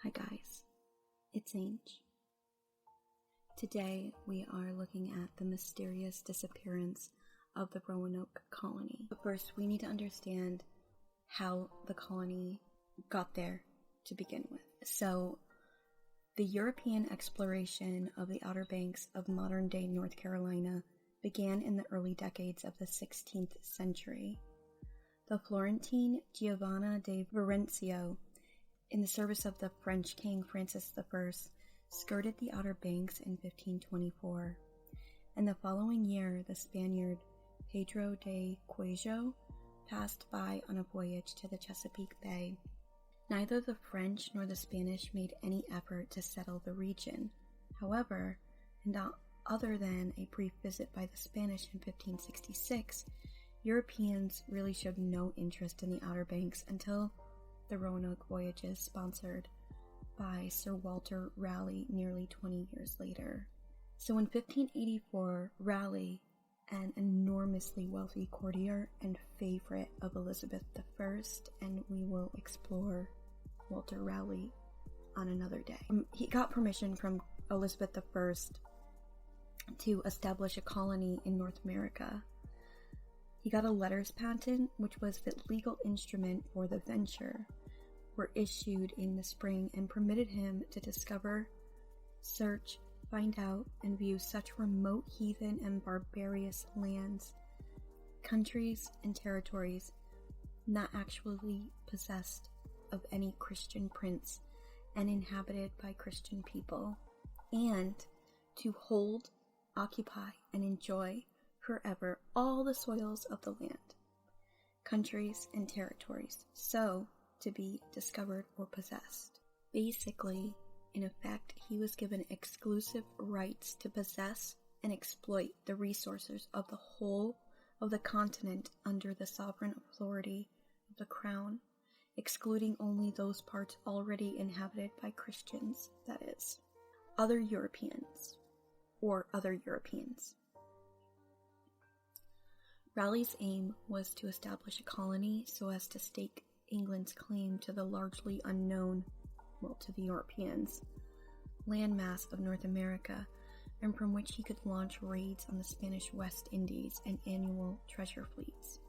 Hi guys, it's Ange. Today we are looking at the mysterious disappearance of the Roanoke colony. But first we need to understand how the colony got there to begin with. So the European exploration of the Outer Banks of modern-day North Carolina began in the early decades of the 16th century. The Florentine Giovanna de Verencio, in the service of the French King Francis I, skirted the Outer Banks in 1524, and the following year the Spaniard Pedro de Cuello passed by on a voyage to the Chesapeake Bay. Neither the French nor the Spanish made any effort to settle the region. However, and other than a brief visit by the Spanish in 1566, Europeans really showed no interest in the Outer Banks until the Roanoke voyages sponsored by Sir Walter Raleigh nearly 20 years later. So in 1584, Raleigh, an enormously wealthy courtier and favorite of Elizabeth I, and we will explore Walter Raleigh on another day. He got permission from Elizabeth I to establish a colony in North America. He got a letters patent, which was the legal instrument for the venture, were issued in the spring and permitted him to discover, search, find out, and view such remote heathen and barbarous lands, countries, and territories not actually possessed of any Christian prince and inhabited by Christian people, and to hold, occupy, and enjoy forever all the soils of the land, countries, and territories, so to be discovered or possessed. Basically, in effect, he was given exclusive rights to possess and exploit the resources of the whole of the continent under the sovereign authority of the crown, excluding only those parts already inhabited by Christians, that is, other Europeans. Raleigh's aim was to establish a colony so as to stake England's claim to the largely unknown, to the Europeans, landmass of North America, and from which he could launch raids on the Spanish West Indies and annual treasure fleets.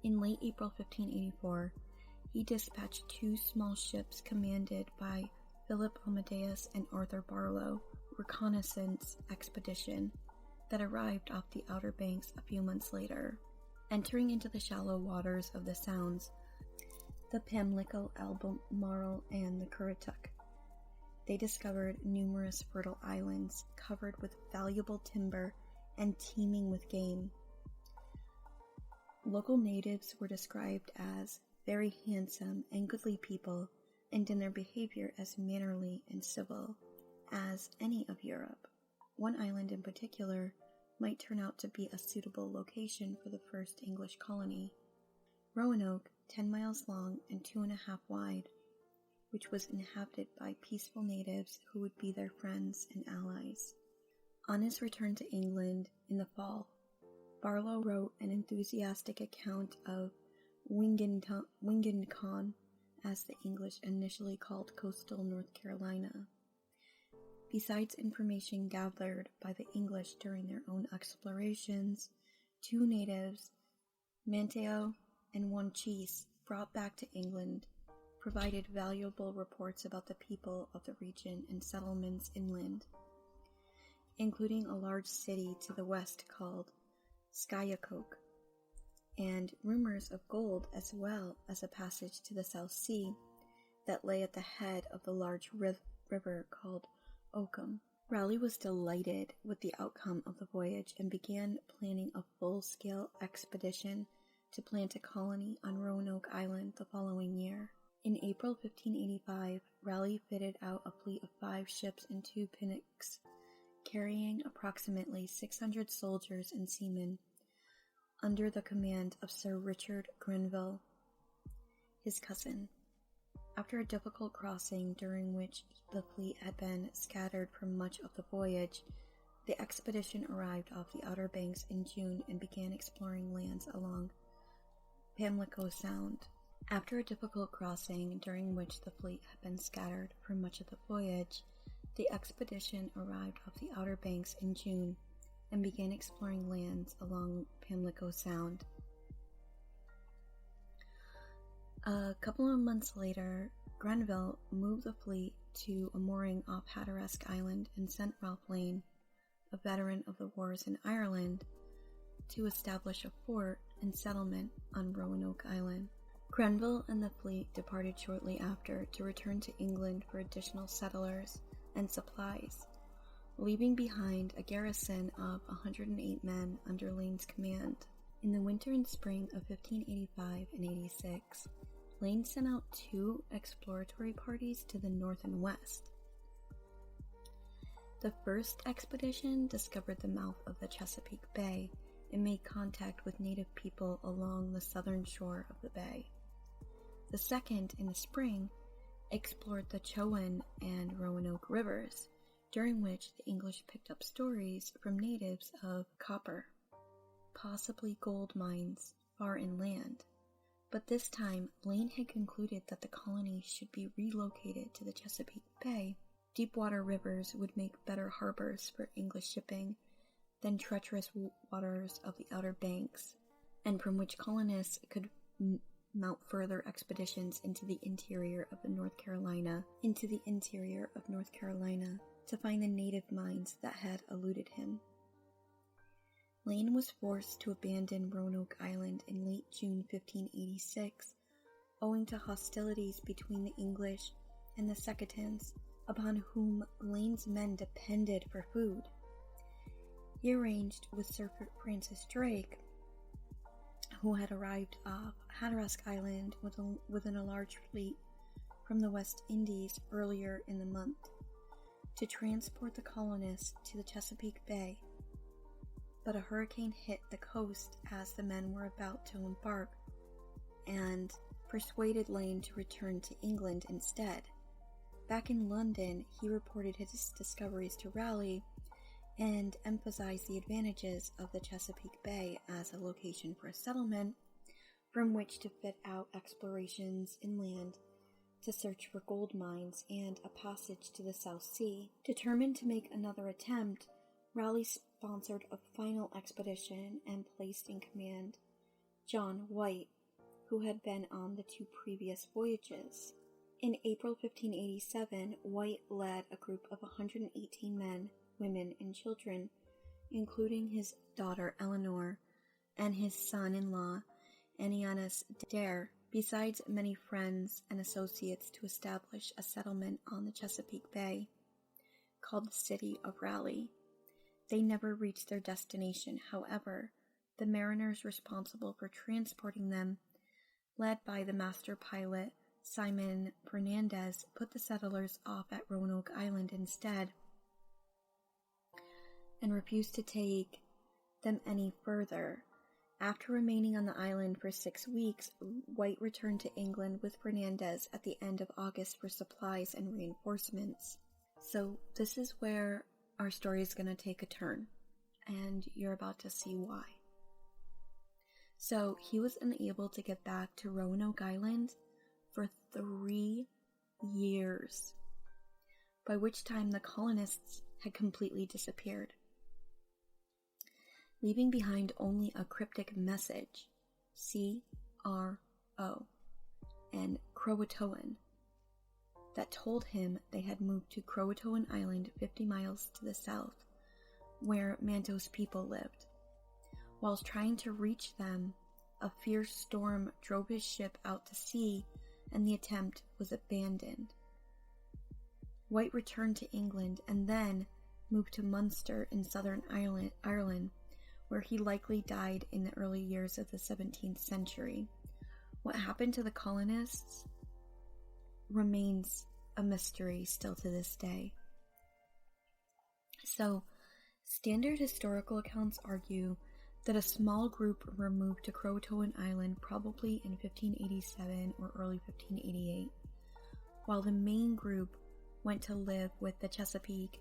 In late April 1584, he dispatched two small ships commanded by Philip Amadeus and Arthur Barlow, reconnaissance expedition, that arrived off the Outer Banks a few months later. Entering into the shallow waters of the Sounds, the Pamlico, Albemarle, and the Currituck, they discovered numerous fertile islands covered with valuable timber and teeming with game. Local natives were described as very handsome and goodly people, and in their behavior as mannerly and civil as any of Europe. One island in particular might turn out to be a suitable location for the first English colony. Roanoke, 10 miles long and 2.5 wide, which was inhabited by peaceful natives who would be their friends and allies. On his return to England in the fall, Barlow wrote an enthusiastic account of Wingancon, as the English initially called coastal North Carolina. Besides information gathered by the English during their own explorations, two natives, Manteo and one Cheese, brought back to England, provided valuable reports about the people of the region and settlements inland, including a large city to the west called Schaghticoke, and rumors of gold, as well as a passage to the South Sea that lay at the head of the large river called Oakham. Raleigh was delighted with the outcome of the voyage and began planning a full-scale expedition to plant a colony on Roanoke Island the following year. In April 1585, Raleigh fitted out a fleet of 5 ships and 2 pinnacles, carrying approximately 600 soldiers and seamen, under the command of Sir Richard Grenville, his cousin. After a difficult crossing during which the fleet had been scattered for much of the voyage, the expedition arrived off the Outer Banks in June and began exploring lands along Pamlico Sound. After a difficult crossing, during which the fleet had been scattered for much of the voyage, the expedition arrived off the Outer Banks in June and began exploring lands along Pamlico Sound. A couple of months later, Grenville moved the fleet to a mooring off Hatteras Island and sent Ralph Lane, a veteran of the wars in Ireland, to establish a fort and settlement on Roanoke Island. Grenville and the fleet departed shortly after to return to England for additional settlers and supplies, leaving behind a garrison of 108 men under Lane's command. In the winter and spring of 1585 and 86, Lane sent out 2 exploratory parties to the north and west. The first expedition discovered the mouth of the Chesapeake Bay and made contact with native people along the southern shore of the bay. The second, in the spring, explored the Chowan and Roanoke rivers, during which the English picked up stories from natives of copper, possibly gold mines far inland. But this time, Lane had concluded that the colony should be relocated to the Chesapeake Bay. Deep-water rivers would make better harbors for English shipping than treacherous waters of the Outer Banks, and from which colonists could mount further expeditions into the interior of North Carolina to find the native mines that had eluded him. Lane was forced to abandon Roanoke Island in late June 1586, owing to hostilities between the English and the Secretans, upon whom Lane's men depended for food. He arranged with Sir Francis Drake, who had arrived off Hatteras Island within a large fleet from the West Indies earlier in the month, to transport the colonists to the Chesapeake Bay. But a hurricane hit the coast as the men were about to embark, and persuaded Lane to return to England instead. Back in London, he reported his discoveries to Raleigh and emphasized the advantages of the Chesapeake Bay as a location for a settlement from which to fit out explorations inland to search for gold mines and a passage to the South Sea. Determined to make another attempt, Raleigh sponsored a final expedition and placed in command John White, who had been on the 2 previous voyages. In April 1587, White led a group of 118 men, women, and children, including his daughter Eleanor and his son-in-law Ennianus Dare, besides many friends and associates, to establish a settlement on the Chesapeake Bay, called the City of Raleigh. They never reached their destination, however. The mariners responsible for transporting them, led by the master pilot Simon Fernandez, put the settlers off at Roanoke Island instead, and refused to take them any further. After remaining on the island for 6 weeks, White returned to England with Fernandez at the end of August for supplies and reinforcements. So this is where our story is going to take a turn, and you're about to see why. So he was unable to get back to Roanoke Island for 3 years, by which time the colonists had completely disappeared, leaving behind only a cryptic message, C-R-O, and Croatoan, that told him they had moved to Croatoan Island 50 miles to the south, where Manto's people lived. Whilst trying to reach them, a fierce storm drove his ship out to sea, and the attempt was abandoned. White returned to England and then moved to Munster in southern Ireland, where he likely died in the early years of the 17th century. What happened to the colonists remains a mystery still to this day. So, standard historical accounts argue that a small group were moved to Croatoan Island probably in 1587 or early 1588, while the main group went to live with the Chesapeake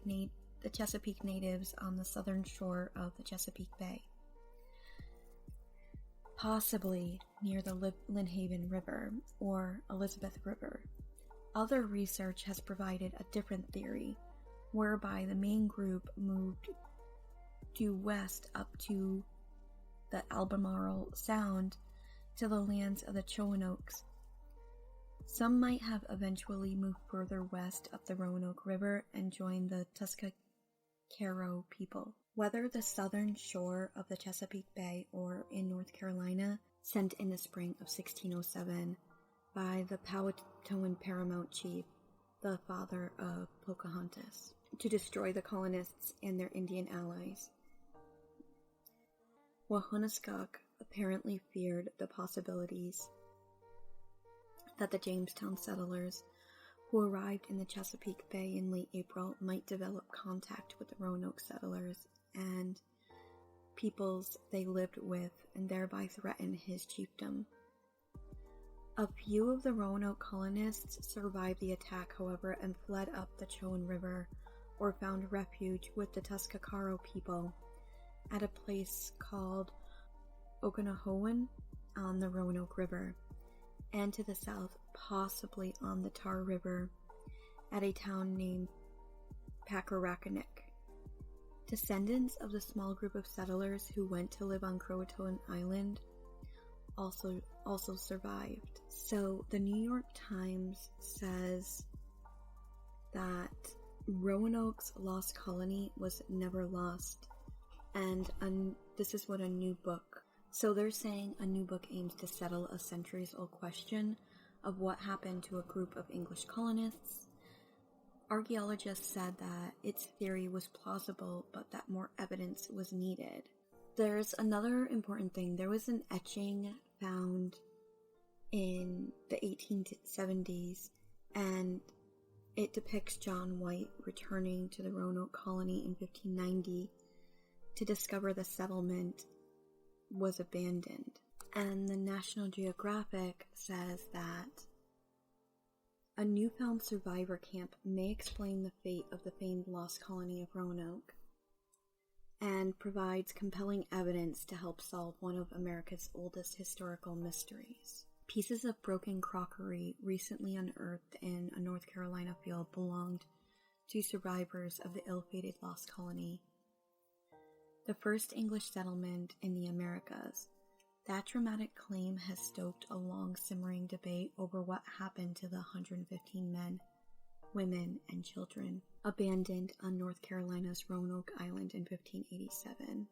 natives on the southern shore of the Chesapeake Bay. Possibly, near the Lynnhaven River, or Elizabeth River. Other research has provided a different theory, whereby the main group moved due west up to the Albemarle Sound to the lands of the Roanokes. Some might have eventually moved further west up the Roanoke River and joined the Tuscarora people. Whether the southern shore of the Chesapeake Bay or in North Carolina, sent in the spring of 1607 by the Powhatan paramount chief, the father of Pocahontas, to destroy the colonists and their Indian allies. Wahunaskak apparently feared the possibilities that the Jamestown settlers who arrived in the Chesapeake Bay in late April might develop contact with the Roanoke settlers and peoples they lived with and thereby threaten his chiefdom. A few of the Roanoke colonists survived the attack, however, and fled up the Chowan River or found refuge with the Tuscarora people at a place called Okanahowan on the Roanoke River, and to the south, possibly on the Tar River, at a town named Packarackanick. Descendants of the small group of settlers who went to live on Croatoan Island also survived. So the New York Times says that Roanoke's lost colony was never lost, and this is what a new book. So they're saying a new book aims to settle a centuries-old question of what happened to a group of English colonists. Archaeologists said that its theory was plausible, but that more evidence was needed. There's another important thing. There was an etching found in the 1870s, and it depicts John White returning to the Roanoke colony in 1590 to discover the settlement was abandoned. And the National Geographic says that a newfound survivor camp may explain the fate of the famed lost colony of Roanoke and provides compelling evidence to help solve one of America's oldest historical mysteries. Pieces of broken crockery recently unearthed in a North Carolina field belonged to survivors of the ill-fated lost colony, the first English settlement in the Americas. That dramatic claim has stoked a long simmering debate over what happened to the 115 men, women, and children abandoned on North Carolina's Roanoke Island in 1587.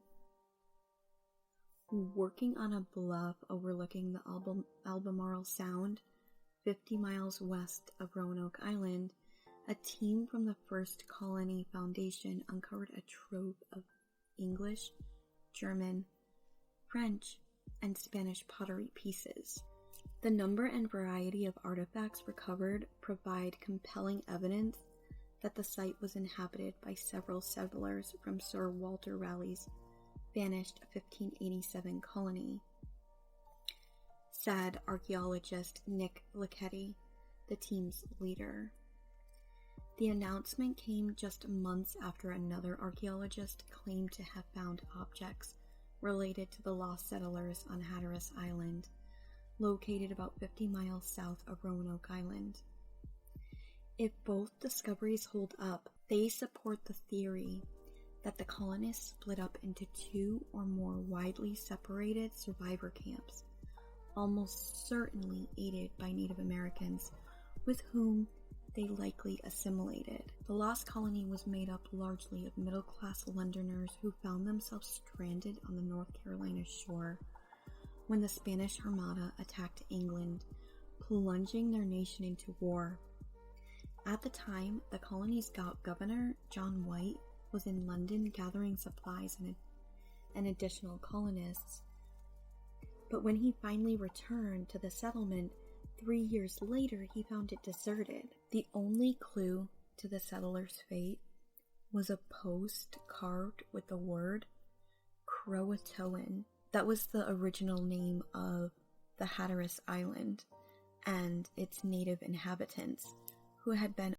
Working on a bluff overlooking the Albemarle Sound, 50 miles west of Roanoke Island, a team from the First Colony Foundation uncovered a trove of English, German, French, and Spanish pottery pieces. The number and variety of artifacts recovered provide compelling evidence that the site was inhabited by several settlers from Sir Walter Raleigh's vanished 1587 colony, said archaeologist Nick Licchetti, the team's leader. The announcement came just months after another archaeologist claimed to have found objects related to the lost settlers on Hatteras Island, located about 50 miles south of Roanoke Island. If both discoveries hold up, they support the theory that the colonists split up into two or more widely separated survivor camps, almost certainly aided by Native Americans, with whom they likely assimilated. The lost colony was made up largely of middle-class Londoners who found themselves stranded on the North Carolina shore when the Spanish Armada attacked England, plunging their nation into war. At the time, the colony's governor, John White, was in London gathering supplies and additional colonists. But when he finally returned to the settlement 3 years later, he found it deserted. The only clue to the settlers' fate was a post carved with the word Croatoan. That was the original name of the Hatteras Island and its native inhabitants, who had been